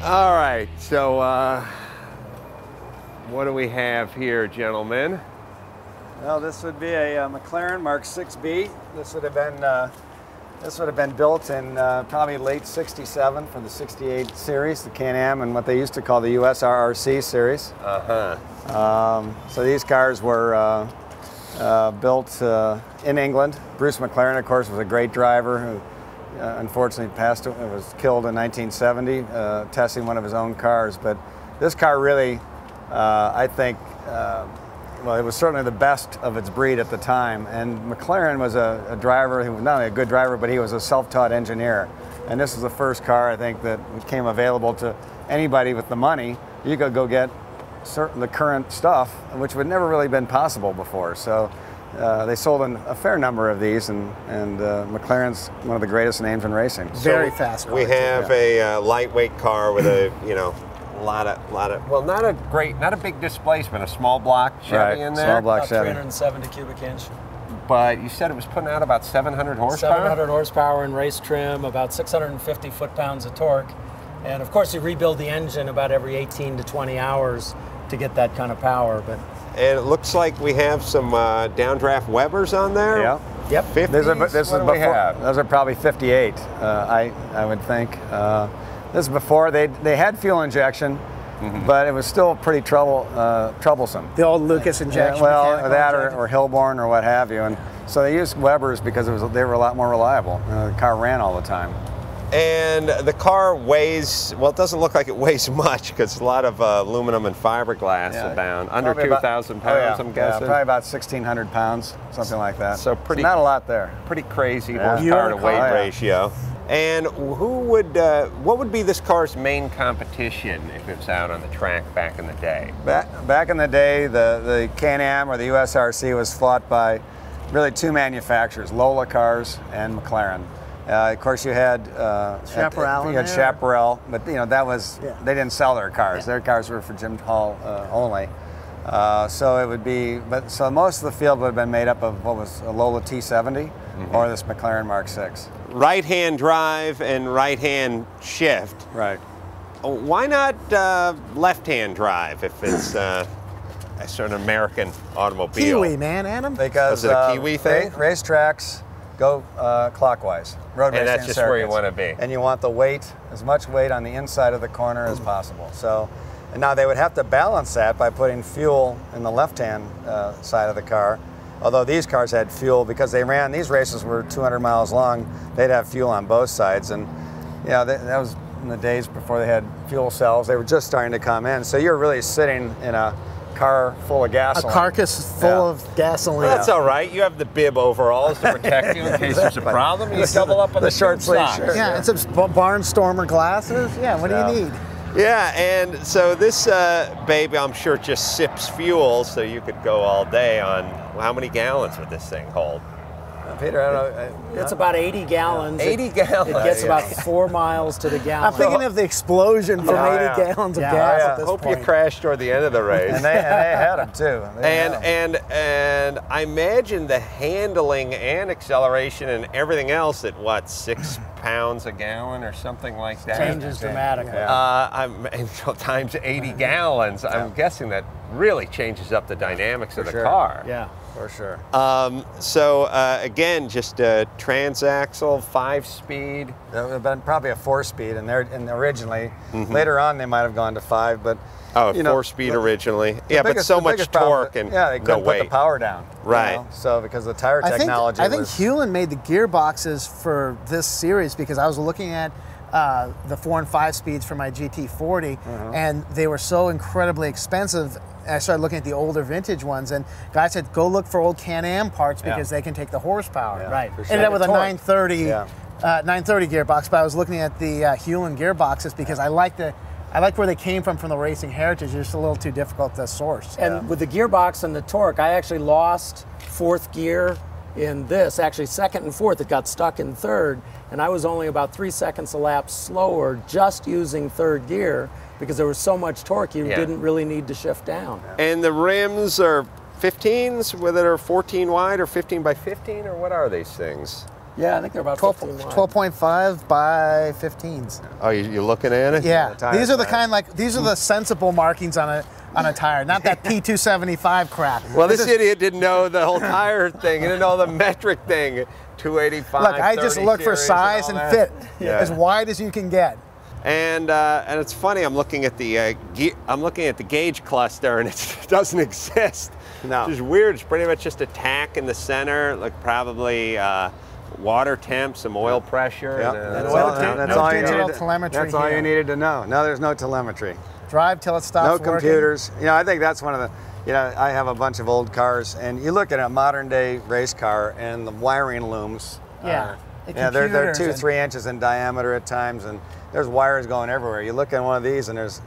All right, so what do we have here, gentlemen? Well, this would be a McLaren Mark 6B. This would have been built in probably late '67 for the '68 series, the Can-Am, and what they used to call the USRRC series. So these cars were built in England. Bruce McLaren, of course, was a great driver who unfortunately was killed in 1970 testing one of his own cars. But this car really, I think, well, it was certainly the best of its breed at the time. And McLaren was a driver who was not only a good driver, but he was a self-taught engineer. And this was the first car, I think, that became available to anybody with the money. You could go get the current stuff, which would never really been possible before. So they sold a fair number of these, and McLaren's one of the greatest names in racing. Very fast car. We have a lightweight car with a, a lot of, well, not a big displacement, a small block Chevy in there. Small block about Chevy. 370 cubic inch. But you said it was putting out about 700 horsepower? 700 horsepower in race trim, about 650 foot-pounds of torque. And of course you rebuild the engine about every 18 to 20 hours to get that kind of power. But and it looks like we have some downdraft Webers on there. Yeah. Yep. 50s? This is before, those are probably 58, I would think. This is before they had fuel injection, but it was still pretty troublesome. the old Lucas injection. Well, that or Hillborn or what have you. And so they used Webers because they were a lot more reliable. The car ran all the time. And the car weighs, well, it doesn't look like it weighs much because a lot of aluminum and fiberglass abound. Under 2,000 pounds, I'm guessing. Probably about 1,600 pounds, something like that. So pretty, not a lot there. Pretty crazy horsepower to weight ratio. And what would be this car's main competition if it was out on the track back in the day? Back in the day, the Can-Am or the USRC was fought by really two manufacturers, Lola Cars and McLaren. Of course, you had Chaparral. You had Chaparral, but that was they didn't sell their cars. Their cars were for Jim Hall only. So it would be, so most of the field would have been made up of what was a Lola T70 or this McLaren Mark 6. Right-hand drive and right-hand shift. Right. Why not left-hand drive if it's a sort of American automobile? Kiwi, man, Adam. Because is it a Kiwi thing? Racetracks go clockwise. Road racing and that's just circuits. where you want to be. And you want the weight, as much weight on the inside of the corner as possible. So, and now they would have to balance that by putting fuel in the left-hand side of the car. Although these cars had fuel because these races were 200 miles long, they'd have fuel on both sides. And that was in the days before they had fuel cells. They were just starting to come in. So you're really sitting in a car full of gasoline. A carcass full of gasoline. Well, that's all right. You have the bib overalls to protect you in case there's a problem. You double up on the short sleeve shirt. Yeah, and some barnstormer glasses. Yeah, what do you need? Yeah, and so this baby, I'm sure, just sips fuel, so you could go all day on, how many gallons would this thing hold? Peter, I don't know. It's about 80 gallons. 80 gallons. It gets about 4 miles to the gallon. I'm thinking of the explosion from 80 gallons of gas at this Hope point. you crashed toward the end of the race. And they had them too. And I imagine the handling and acceleration and everything else at what, 6 pounds a gallon or something like that? Changes dramatically. Times 80 gallons. I'm guessing that really changes up the dynamics of the car. Yeah. For sure. So again, just a transaxle, 5-speed. That would have been probably a 4-speed, and originally. Later on, they might have gone to 5, but 4-speed originally. Yeah, but so much torque and they couldn't put the power down. Right. So because the tire technology. I think Hewlin made the gearboxes for this series because I was looking at the 4 and 5 speeds for my GT40, and they were so incredibly expensive. I started looking at the older vintage ones, and guys said, go look for old Can-Am parts because they can take the horsepower. Yeah, right. Sure. Ended up with a 930, Yeah. 930 gearbox, but I was looking at the Hewlin gearboxes because I like where they came from the racing heritage. It's just a little too difficult to source. And with the gearbox and the torque, I actually lost 4th gear in this. Actually, 2nd and 4th, it got stuck in 3rd, and I was only about 3 seconds a lap slower just using 3rd gear because there was so much torque you didn't really need to shift down. And the rims are 15s, whether they're 14 wide or 15 by 15, or what are these things? Yeah, I think they're about 15 wide. 12.5 by 15s. Oh, you're looking at it? Yeah, the these are the tires. these are the sensible markings on a tire, not that P275 crap. Well, this idiot didn't know the whole tire thing. He didn't know the metric thing. 285. Look, I just 30 look for series size and all fit, that. Yeah. as wide as you can get. And it's funny. I'm looking at the gauge cluster, and it doesn't exist. No. Which is weird. It's pretty much just a tack in the center, like probably water temp, some oil pressure. Yep. And, That's oil all, temp, that's no all you digital needed. telemetry That's all here. you needed to know. No, there's no telemetry. Drive till it stops No working. computers. You know, I think that's one of the. You know, I have a bunch of old cars, and you look at a modern day race car, and the wiring looms. Yeah. Yeah, they're computers 2-3 inches in diameter at times, and there's wires going everywhere. You look at one of these, and there's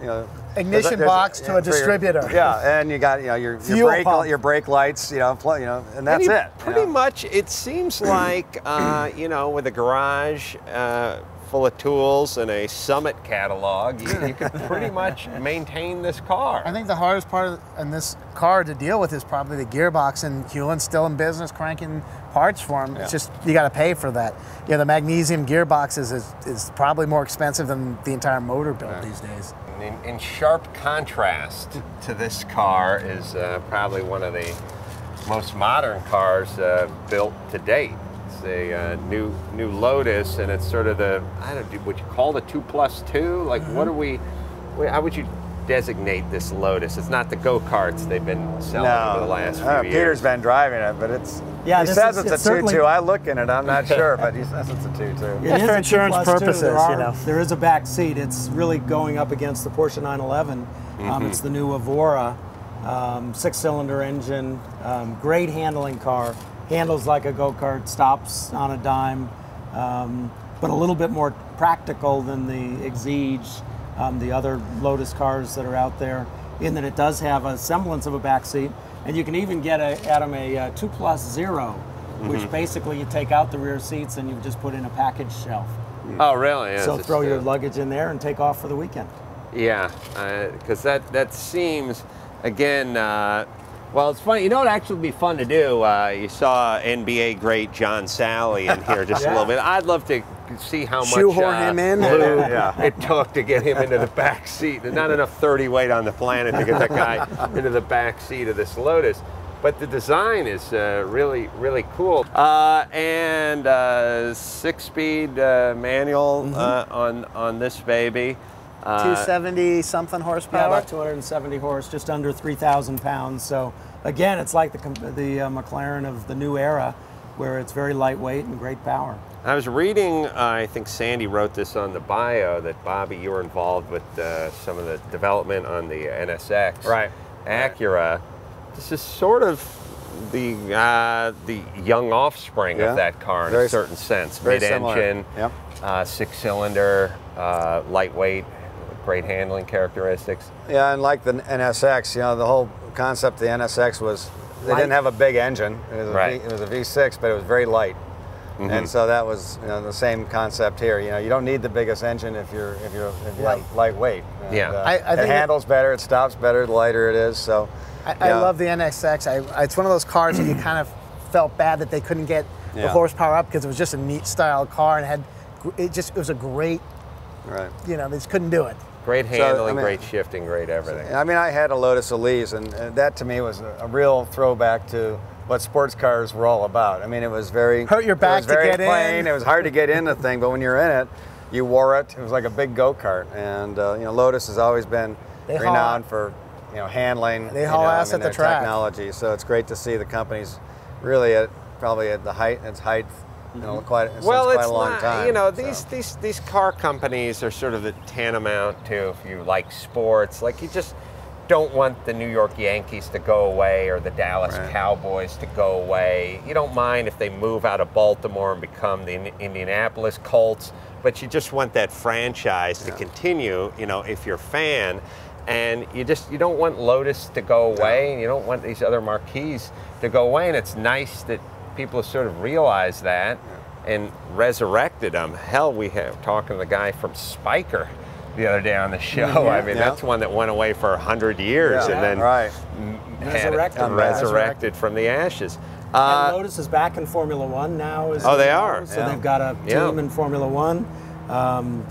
Ignition box to a distributor. Yeah, and you got your Fuel pump. your brake lights, and that's it. Pretty much, it seems like with a garage full of tools and a Summit catalog, you can pretty much maintain this car. I think the hardest part in this car to deal with is probably the gearbox, and Hewlin's still in business cranking parts for them. Yeah. It's just, you got to pay for that. Yeah, the magnesium gearbox is probably more expensive than the entire motor build these days. In sharp contrast to this car is probably one of the most modern cars built to date. It's a new Lotus, and it's sort of would you call it a 2+2? Like, how would you designate this Lotus? It's not the go-karts they've been selling over the last few years. Peter's been driving it, but he says it's a 2.2. I look in it, I'm not sure, but he says it's a 2.2. It is for a insurance 2+2. purposes, There is a back seat. It's really going up against the Porsche 911. It's the new Evora, 6-cylinder engine, great handling car. Handles like a go-kart, stops on a dime, but a little bit more practical than the Exige, the other Lotus cars that are out there, in that it does have a semblance of a back seat. And you can even get a 2+0, which basically you take out the rear seats and you just put in a package shelf. Oh, really? Yes, So throw your luggage in there and take off for the weekend. Yeah, because that seems, again, well, it's funny. You know what would actually be fun to do? You saw NBA great John Sally in here just a little bit. I'd love to see how much Shoehorn him in. glue it took to get him into the back seat. There's not enough 30 weight on the planet to get that guy into the back seat of this Lotus. But the design is really, really cool. And 6-speed manual on this baby. 270 something horsepower. Yeah, about 270 horse, just under 3,000 pounds. So again, it's like the McLaren of the new era, where it's very lightweight and great power. I was reading, I think Sandy wrote this on the bio, that Bobby, you were involved with some of the development on the NSX. Right. Acura. This is sort of the young offspring of that car in a certain sense. Very Mid-engine, similar. Yep. 6-cylinder, lightweight, great handling characteristics. Yeah, and like the NSX, the whole concept of the NSX was they didn't have a big engine. It was it was a V6, but it was very light. And so that was the same concept here. You don't need the biggest engine if you're lightweight. And, I it think handles better, it stops better, the lighter it is. So I love the NSX. It's one of those cars that you kind of felt bad that they couldn't get the horsepower up, because it was just a neat style car, and it was a great. Right. They just couldn't do it. Great handling, great shifting, great everything. I mean, I had a Lotus Elise, and that to me was a real throwback to what sports cars were all about. I mean, it was very hurt your back it was very to get plain. in. It was hard to get in the thing, but when you're in it, you wore it. It was like a big go-kart, and Lotus has always been renowned for handling. They haul ass at the their track. Technology. So it's great to see the company's really probably at the height. Its height. Quite a long time. These car companies are sort of the tantamount to, if you like sports, like you just don't want the New York Yankees to go away or the Dallas Cowboys to go away. You don't mind if they move out of Baltimore and become the Indianapolis Colts, but you just want that franchise to continue, if you're a fan. And you don't want Lotus to go away, and you don't want these other marquees to go away. And it's nice that people have sort of realized that and resurrected them. Hell, we have talking to the guy from Spiker the other day on the show. I mean, that's one that went away for 100 years and then resurrected from the ashes. And Lotus is back in Formula One now. Oh, they are. So they've got a team in Formula One.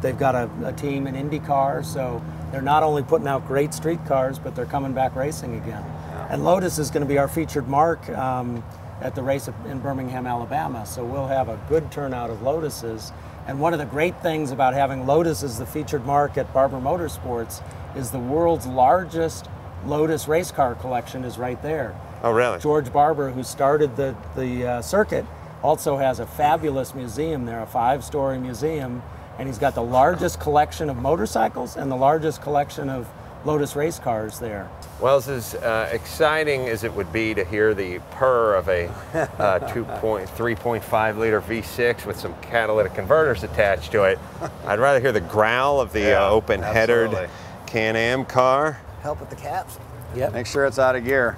They've got a team in IndyCar. So they're not only putting out great street cars, but they're coming back racing again. Yeah. And Lotus is going to be our featured mark at the race in Birmingham, Alabama. So we'll have a good turnout of Lotuses. And one of the great things about having Lotus as the featured mark at Barber Motorsports is the world's largest Lotus race car collection is right there. Oh, really? George Barber, who started the circuit, also has a fabulous museum there, a 5-story museum, and he's got the largest collection of motorcycles and the largest collection of Lotus race cars there. Well, as exciting as it would be to hear the purr of a 3.5 liter V6 with some catalytic converters attached to it, I'd rather hear the growl of the open-headered Can-Am car. Help with the caps. Yep. Make sure it's out of gear.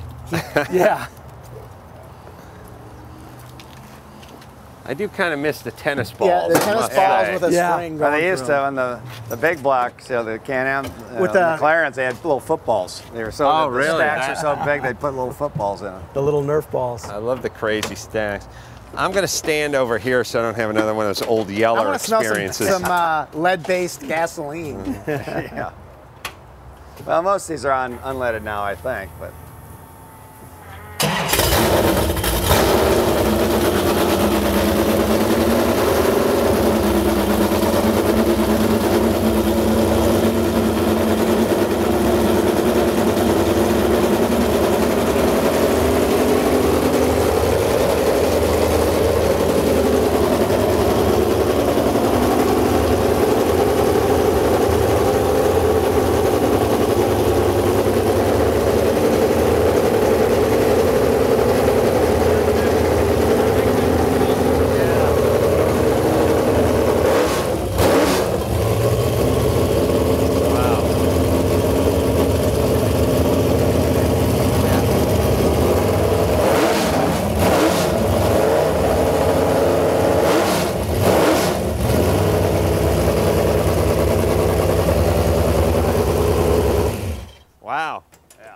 Yeah. I do kind of miss the tennis balls. Yeah, the tennis balls with a spring going They used through to, on the big blocks, the Can-Am, with the McLarens, they had little footballs. They were so, the really? stacks are so big, they put little footballs in them. The little Nerf balls. I love the crazy stacks. I'm going to stand over here so I don't have another one of those old Yeller experiences. Smell some lead-based gasoline. Yeah. Well, most of these are unleaded now, I think, but.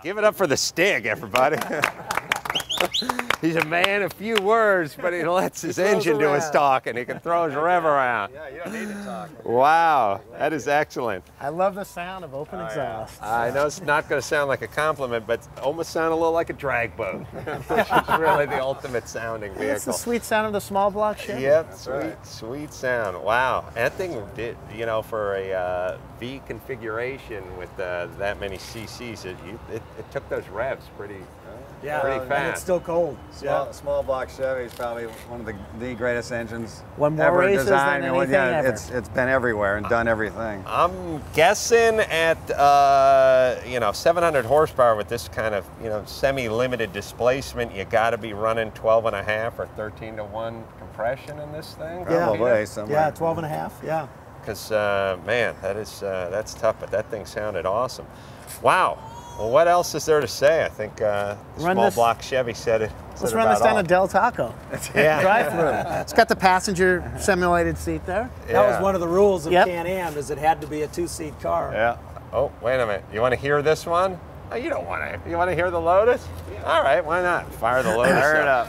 Give it up for the Stig, everybody. He's a man of few words, but he lets his engine do his talking. He can throw his rev around. Yeah, you don't need to talk. Wow, that is excellent. I love the sound of open exhaust. I know it's not going to sound like a compliment, but almost sound a little like a drag boat, which is really the ultimate sounding vehicle. It's the sweet sound of the small block Chevy. Yep, sweet sound. Wow, that thing did, you know, for a V configuration with that many cc's, it took those revs pretty fast. And it's still cold. Small block Chevy is probably one of the greatest engines One more ever races designed. than anything ever. It's been everywhere and done everything. I'm guessing at 700 horsepower with this kind of semi-limited displacement, you got to be running 12.5 or 13-to-1 compression in this thing. Probably somewhere. Yeah, 12.5. Yeah. Because man, that's tough, but that thing sounded awesome. Wow. Well, what else is there to say? I think small block Chevy said it. Let's run this down to Del Taco. Yeah. Drive-through. It's got the passenger simulated seat there. That was one of the rules of Can-Am, is it had to be a 2-seat car. Yeah. Oh, wait a minute. You want to hear this one? Oh, you don't want to. You want to hear the Lotus? All right, why not? Fire the Lotus Fire it up.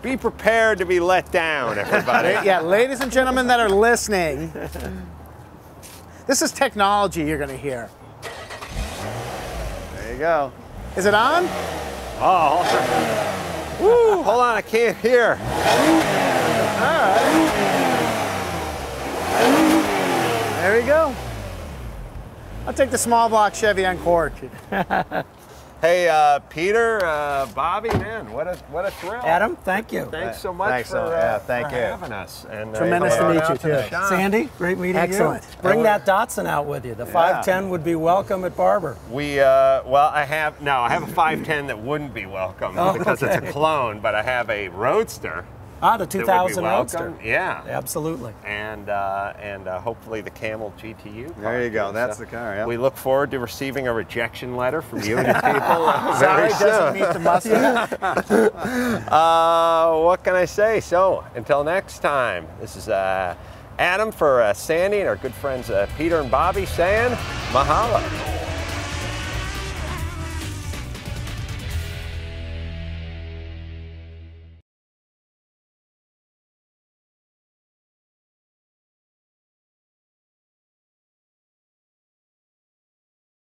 Be prepared to be let down, everybody. Yeah, ladies and gentlemen that are listening, this is technology you're going to hear. There you go. Is it on? Oh, woo, hold on, I can't hear. All right. There you go. I'll take the small block Chevy Uncorked. Hey, Peter, Bobby, man, what a thrill. Adam, thank you. Thanks so much for having us. And, Tremendous to meet you, too. Sandy, great meeting you. Excellent. Bring that Datsun out with you. The 510 would be welcome at Barber. I have a 510 that wouldn't be welcome because it's a clone, but I have a Roadster. The 2000 Roadster. Yeah. Absolutely. And hopefully the Camel GTU car. There you go. That's the car. Yep. We look forward to receiving a rejection letter from you people Sorry, very it soon. doesn't meet the mustard. What can I say? So, until next time, this is Adam for Sandy and our good friends Peter and Bobby saying mahalo.